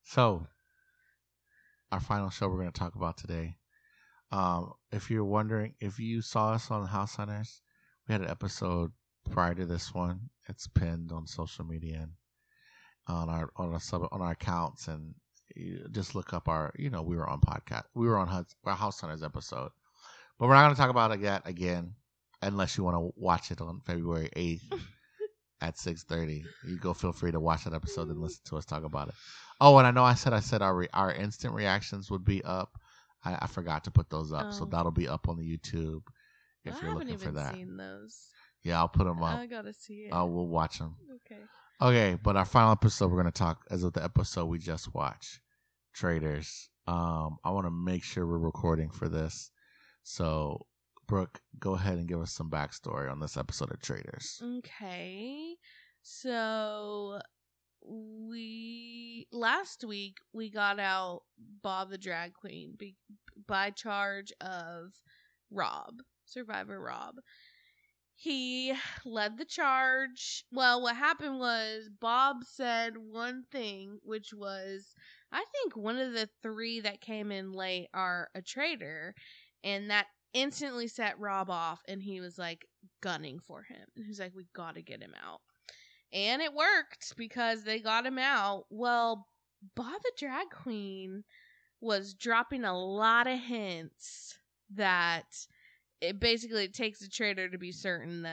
So, our final show we're going to talk about today. If you're wondering, if you saw us on House Hunters, we had an episode prior to this one. It's pinned on social media and on our accounts, and you just look up our. We were on podcast. We were on our House Hunters episode, but we're not going to talk about it yet again, unless you want to watch it on February 8th at 6:30. You go feel free to watch that episode and listen to us talk about it. Oh, and I said our instant reactions would be up. I forgot to put those up, so that'll be up on the YouTube if you're looking for that. I haven't even seen those. Yeah, I'll put them up. I gotta see it. We'll watch them. Okay. Okay, but our final episode we're gonna talk as of the episode we just watched, Traitors. I want to make sure we're recording for this, so Brooke, go ahead and give us some backstory on this episode of Traitors. Okay, so last week we got out Bob the Drag Queen by charge of Survivor Rob. He led the charge. Well, what happened was Bob said one thing, which was, I think one of the three that came in late are a traitor, and that instantly set Rob off, and he was like gunning for him. He's like, we gotta get him out. And it worked because they got him out. Well, Bob the Drag Queen was dropping a lot of hints that it basically takes a traitor to be certain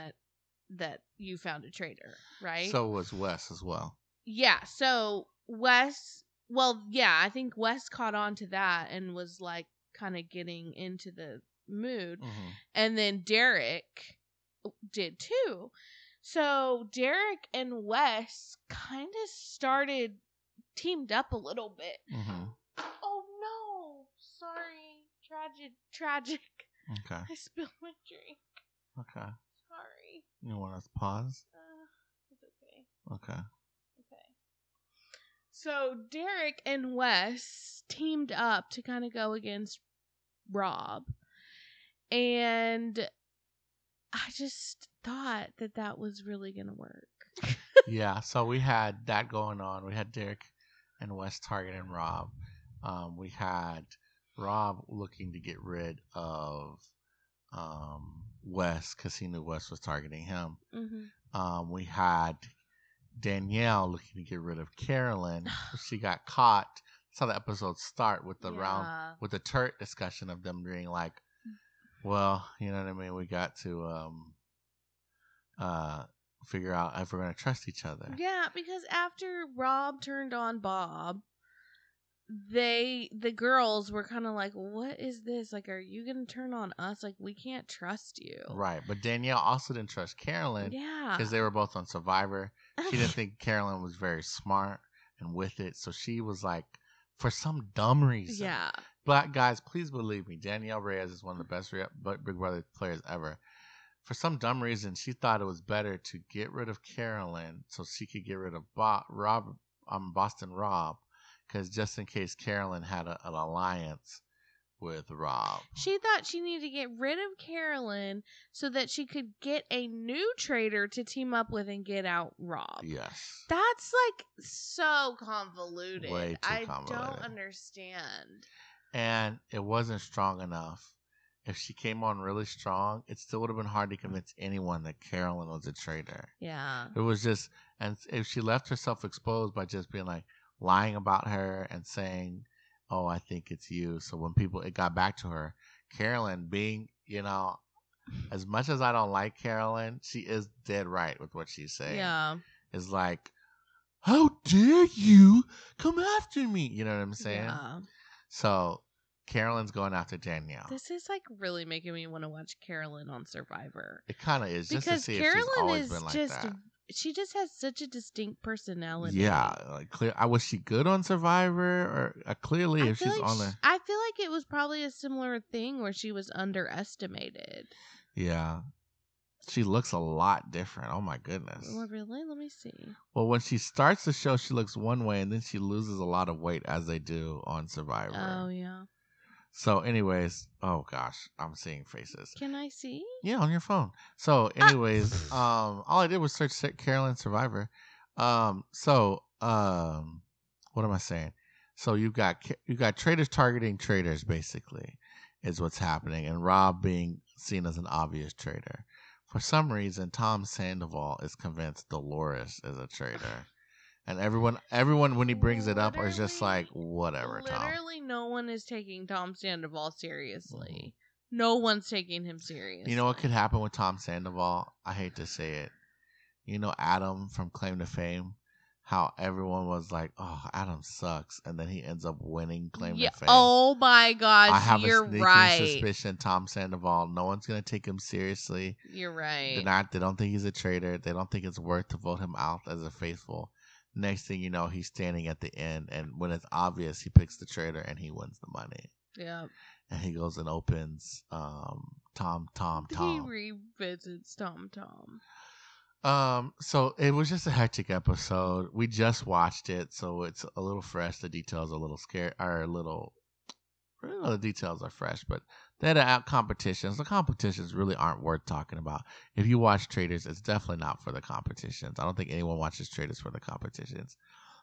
that you found a traitor, right? So was Wes as well. Yeah, so Wes, well, yeah, I think Wes caught on to that and was like kind of getting into the mood. Mm-hmm. And then Derek did too. So Derek and Wes kind of teamed up a little bit. Mm-hmm. Oh no, sorry, tragic. Okay. I spilled my drink. Okay. Sorry. You want us to pause? It's okay. Okay. Okay. So Derek and Wes teamed up to kind of go against Rob. And I just thought that was really going to work. Yeah, so we had that going on. We had Derek and Wes targeting Rob. We had Rob looking to get rid of Wes because he knew Wes was targeting him. Mm-hmm. We had Danielle looking to get rid of Carolyn. She got caught. That's how the episodes start with the round, with the turret discussion of them being like, well, you know what I mean? We got to figure out if we're going to trust each other. Yeah, because after Rob turned on Bob, the girls were kind of like, what is this? Like, are you going to turn on us? Like, we can't trust you. Right. But Danielle also didn't trust Carolyn. Yeah. Because they were both on Survivor. She didn't think Carolyn was very smart and with it. So she was like, for some dumb reason. Yeah. Black guys, please believe me. Danielle Reyes is one of the best Big Brother players ever. For some dumb reason, she thought it was better to get rid of Carolyn so she could get rid of Boston Rob. Because just in case Carolyn had an alliance with Rob. She thought she needed to get rid of Carolyn so that she could get a new traitor to team up with and get out Rob. Yes. That's like so convoluted. Way too convoluted. I don't understand. And it wasn't strong enough. If she came on really strong, it still would have been hard to convince anyone that Carolyn was a traitor. Yeah. It was just, and if she left herself exposed by just being like, lying about her and saying, oh, I think it's you. So when it got back to her, Carolyn being, as much as I don't like Carolyn, she is dead right with what she's saying. Yeah. It's like, how dare you come after me? You know what I'm saying? Yeah. So Carolyn's going after Danielle. This is like really making me want to watch Carolyn on Survivor. It kind of is, just to see Carolyn if she's always been like that. She just has such a distinct personality. Yeah, like clear. Was she good on Survivor? Or clearly, if she's on there, I feel like it was probably a similar thing where she was underestimated. Yeah, she looks a lot different. Oh my goodness! Well, really? Let me see. Well, when she starts the show, she looks one way, and then she loses a lot of weight as they do on Survivor. Oh yeah. So, anyways, oh gosh, I'm seeing faces. Can I see? Yeah, on your phone. So, anyways, all I did was search Carolyn Survivor. What am I saying? So you got traitors targeting traitors, basically, is what's happening, and Rob being seen as an obvious traitor. For some reason, Tom Sandoval is convinced Dolores is a traitor, and everyone when he brings it up is just like, whatever, Tom. Literally, no one is taking Tom Sandoval seriously. No one's taking him seriously. You know what could happen with Tom Sandoval? I hate to say it. You know Adam from Claim to Fame? How everyone was like, "Oh, Adam sucks," and then he ends up winning Claim to Fame. Oh my gosh, I have you're a sneaking right. suspicion Tom Sandoval. No one's gonna take him seriously. You're right. They don't think he's a traitor. They don't think it's worth to vote him out as a faithful. Next thing you know, he's standing at the end, and when it's obvious, he picks the traitor and he wins the money. Yeah. And he goes and opens Tom. He revisits Tom. So it was just a hectic episode. We just watched it, so it's a little fresh. The details are a little scary, the details are fresh, but they had competitions. The competitions really aren't worth talking about. If you watch Traitors, it's definitely not for the competitions. I don't think anyone watches Traitors for the competitions.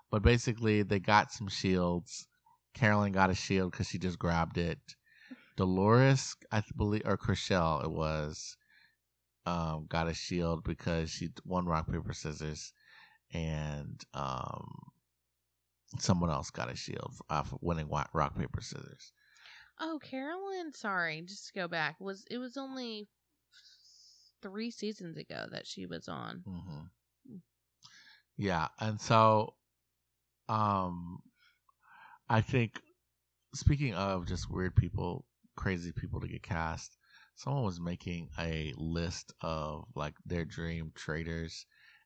But basically, they got some shields. Carolyn got a shield because she just grabbed it. Dolores, I believe, or Chriselle, it was, got a shield because she won rock, paper, scissors, and someone else got a shield for winning rock, paper, scissors. Oh, Carolyn, sorry, just to go back, it was only 3 seasons ago that she was on. Mm-hmm. Yeah, and so I think, speaking of just weird people, crazy people to get cast, someone was making a list of like their dream traitors,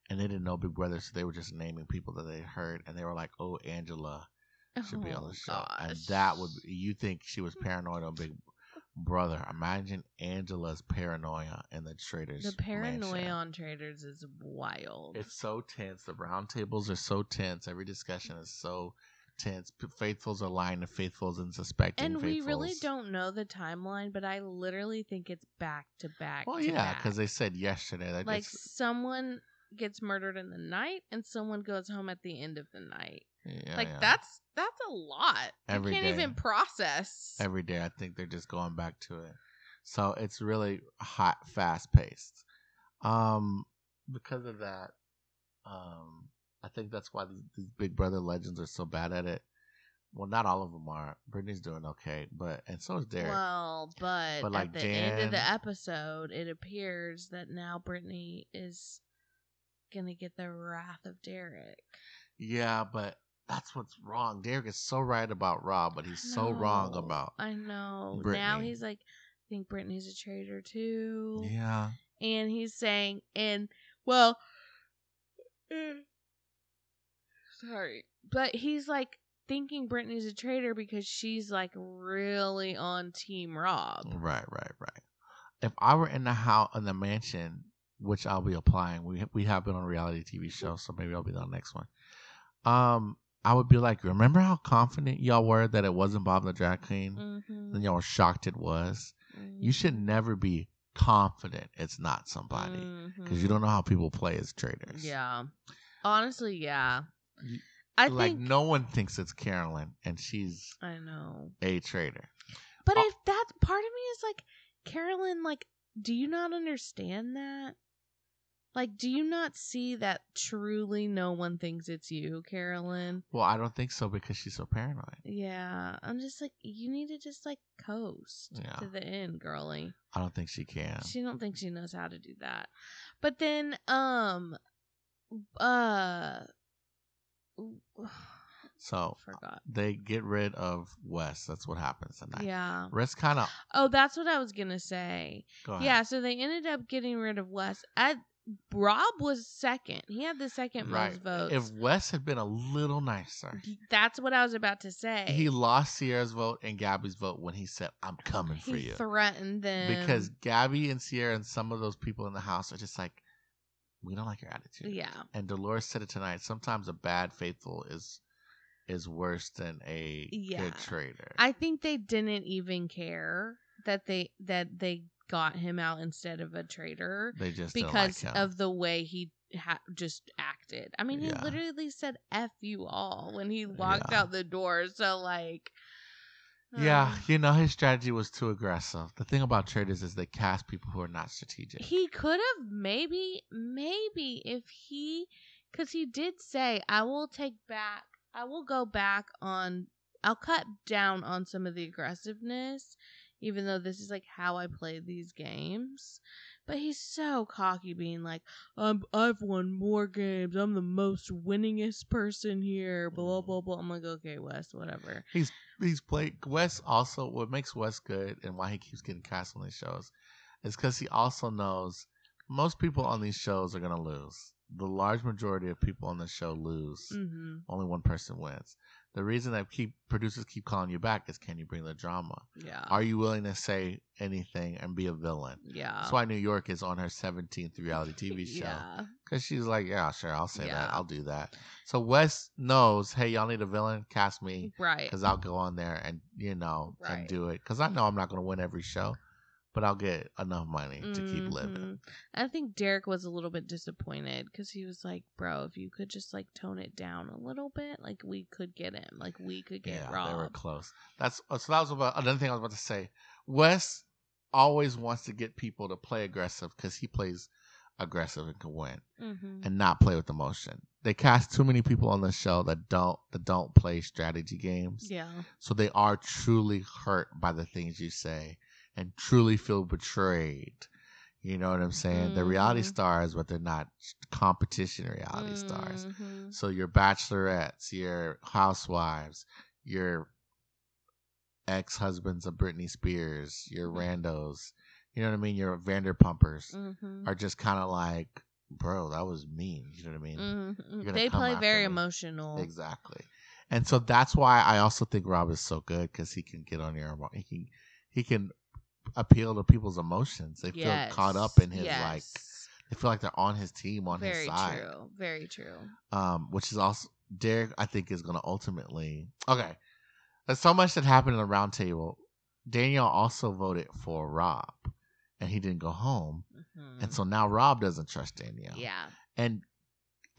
and they didn't know Big Brother, so they were just naming people that they heard, and they were like, "Oh, Angela should be on the show," and that would be, you think she was paranoid on Big Brother? Imagine Angela's paranoia in the Traitors. The paranoia mansion. on Traitors is wild. It's so tense. The round tables are so tense. Every discussion is so tense. Faithfuls are lying to faithfuls and suspecting and faithfuls. We really don't know the timeline, but I literally think it's back to back. Well, yeah, because they said yesterday that like someone gets murdered in the night and someone goes home at the end of the night. Yeah, that's a lot. You can't even process. Every day, I think they're just going back to it. So it's really hot, fast paced. Because of that, I think that's why these Big Brother legends are so bad at it. Well, not all of them are. Brittany's doing okay, and so is Derek. Well, but like at the end of the episode, it appears that now Brittany is gonna get the wrath of Derek. Yeah, but that's what's wrong. Derek is so right about Rob, but he's so wrong about Brittany. Now he's like, I think Brittany's a traitor too. Yeah. And he's saying, sorry, but he's like thinking Brittany's a traitor because she's like really on Team Rob. Right. If I were in the mansion, which I'll be applying, we have been on a reality TV show, so maybe I'll be on the next one. I would be like, remember how confident y'all were that it wasn't Bob the Drag Queen? Mm-hmm. Then y'all were shocked it was. Mm-hmm. You should never be confident it's not somebody because you don't know how people play as traitors. Yeah. Honestly, yeah. I think no one thinks it's Carolyn and she's a traitor. But if that part of me is like, Carolyn, like, do you not understand that? Like, do you not see that truly no one thinks it's you, Carolyn? Well, I don't think so because she's so paranoid. Yeah. I'm just like, you need to just like coast to the end, girly. I don't think she can. She don't think she knows how to do that. But then, so forgot. They get rid of Wes. That's what happens tonight. Yeah. Wes kind of. Oh, that's what I was gonna say. Go ahead. Yeah. So they ended up getting rid of Wes. Rob was second. He had the second most votes. If Wes had been a little nicer. That's what I was about to say. He lost Sierra's vote and Gabby's vote when he said, "I'm coming for you." He threatened them. Because Gabby and Sierra and some of those people in the house are just like, we don't like your attitude. Yeah. And Dolores said it tonight. Sometimes a bad faithful is worse than a good traitor. I think they didn't even care that they got him out instead of a traitor. They just because of the way he just acted. disrespected. I mean, he Yeah. literally said "F you all" when he walked Yeah. out the door. So like, Yeah, his strategy was too aggressive. The thing about traders is they cast people who are not strategic. he could have maybe if he, because he did say, I will go back on, I'll cut down on some of the aggressiveness, even though this is like how I play these games. But he's so cocky, being like, I've won more games. I'm the most winningest person here. Blah blah blah. I'm like, okay, Wes, whatever. He's played Wes. Also, what makes Wes good and why he keeps getting cast on these shows is because he also knows most people on these shows are gonna lose. The large majority of people on the show lose. Mm-hmm. Only one person wins. The reason that producers keep calling you back is, can you bring the drama? Yeah. Are you willing to say anything and be a villain? Yeah. That's why New York is on her 17th reality TV show. Yeah. Because she's like, yeah, sure, I'll say that. Yeah. I'll do that. So Wes knows, hey, y'all need a villain? Cast me. Right. Because I'll go on there and, and do it. Because I know I'm not going to win every show, but I'll get enough money to keep living. I think Derek was a little bit disappointed because he was like, bro, if you could just like tone it down a little bit, like we could get him. Like we could get Rob. They were close. So that was about another thing I was about to say. Wes always wants to get people to play aggressive because he plays aggressive and can win, and not play with emotion. They cast too many people on the show that don't play strategy games. Yeah. So they are truly hurt by the things you say and truly feel betrayed. You know what I'm saying? They're reality stars, but they're not competition reality stars. So your bachelorettes, your housewives, your ex-husbands of Britney Spears, your randos, you know what I mean? Your Vanderpumpers are just kind of like, bro, that was mean. You know what I mean? They play very emotional. Exactly. And so that's why I also think Rob is so good, because he can get on your, he can appeal to people's emotions. They feel caught up in his like, they feel like they're on his team, on his side. Very true. Which is also, Derek, I think, is going to ultimately, okay. There's so much that happened in the round table. Danielle also voted for Rob, and he didn't go home. And so now Rob doesn't trust Danielle. Yeah. And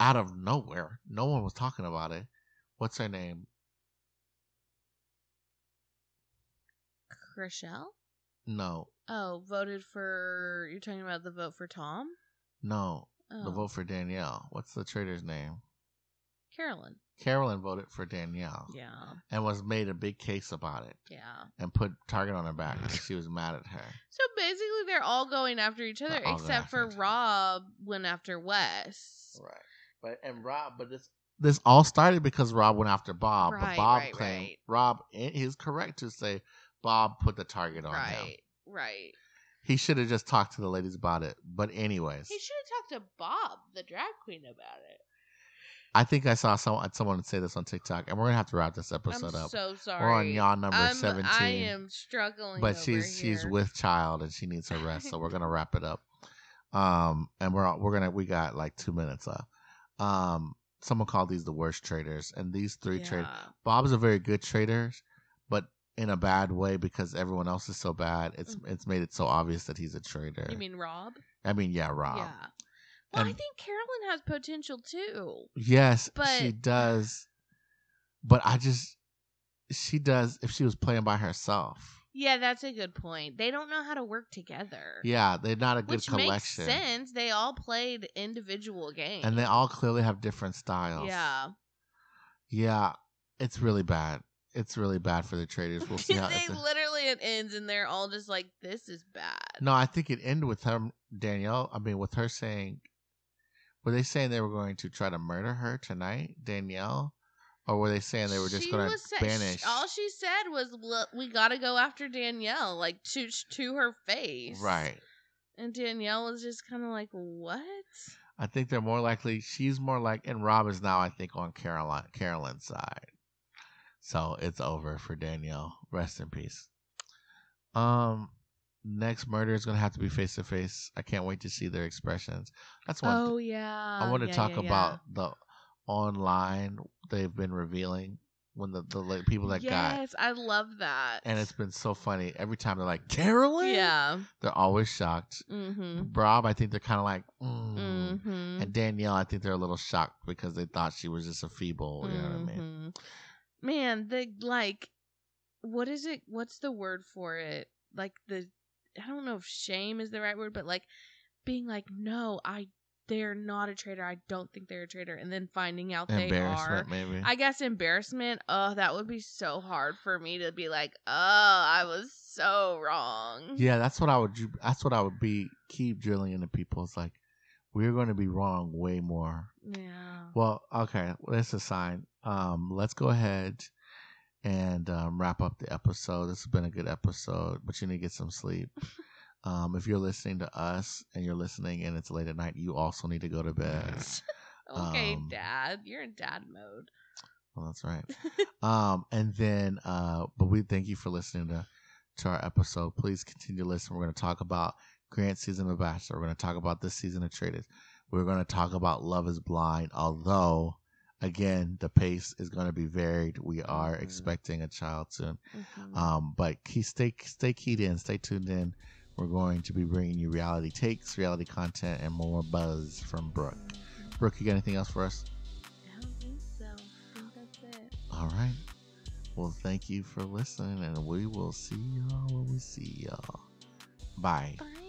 out of nowhere, no one was talking about it. What's her name? Rochelle? No. Oh, voted for, you're talking about the vote for Tom? No. The vote for Danielle. What's the traitor's name? Carolyn voted for Danielle. Yeah. And made a big case about it. Yeah. And put target on her back because she was mad at her. So basically they're all going after each other, except for Rob went after Wes. Right. But this all started because Rob went after Bob. But Bob claimed Rob is correct to say Bob put the target on him. Right. He should have just talked to the ladies about it. But anyways. He should have talked to Bob, the drag queen, about it. I think I saw someone say this on TikTok, and we're gonna have to wrap this episode up. I'm so sorry. We're on yawn number 17. I am struggling. But she's with child and she needs her rest, so we're gonna wrap it up. And we got like 2 minutes left. Someone called these the worst traders, and these three traders. Bob's a very good trader, but in a bad way because everyone else is so bad. It's made it so obvious that he's a traitor. You mean Rob? I mean, yeah, Rob. Yeah. Well, I think Carolyn has potential too. Yes, she does. But she does if she was playing by herself. Yeah, that's a good point. They don't know how to work together. Yeah, they're not a good collection. Which makes sense. They all played individual games. And they all clearly have different styles. Yeah. Yeah, it's really bad. It's really bad for the traders. We'll see how it ends and they're all just like, this is bad. No, I think it ended with her, Danielle. I mean, with her saying, were they saying they were going to try to murder her tonight, Danielle? Or were they saying they were just going to banish? All she said was, we got to go after Danielle, like to her face. Right. And Danielle was just kind of like, what? I think they're more likely, she's more like, and Rob is now, I think, on Carolyn's side. So it's over for Danielle. Rest in peace. Next murder is going to have to be face to face. I can't wait to see their expressions. That's one. Oh yeah. I want to talk about the online they've been revealing when the people that got. Yes, I love that. And it's been so funny. Every time they're like, Carolyn? Yeah. They're always shocked. Rob, I think they're kind of like, And Danielle, I think they're a little shocked because they thought she was just a feeble, you know what I mean? Man, what is it? What's the word for it? Like I don't know if shame is the right word, but like being like, no, they're not a traitor. I don't think they're a traitor. And then finding out they are. Embarrassment, maybe. I guess embarrassment. Oh, that would be so hard for me to be like, oh, I was so wrong. Yeah, that's what I would do. That's what I would keep drilling into people. It's like, we're going to be wrong way more. Yeah. Well, okay. Well, that's a sign. Let's go ahead and wrap up the episode. This has been a good episode, but you need to get some sleep. If you're listening to us and you're listening and it's late at night, you also need to go to bed. Okay, Dad. You're in dad mode. Well, that's right. And then, but we thank you for listening to our episode. Please continue to listen. We're going to talk about Grant's season of Bachelor. We're going to talk about this season of Traitors. We're going to talk about Love is Blind, although, again, the pace is going to be varied. We are expecting a child soon. But stay keyed in, stay tuned in. We're going to be bringing you reality takes, reality content, and more buzz from Brooke. Brooke, you got anything else for us? I don't think so. I think that's it. All right. Well, thank you for listening, and we will see y'all when we see y'all. Bye. Bye.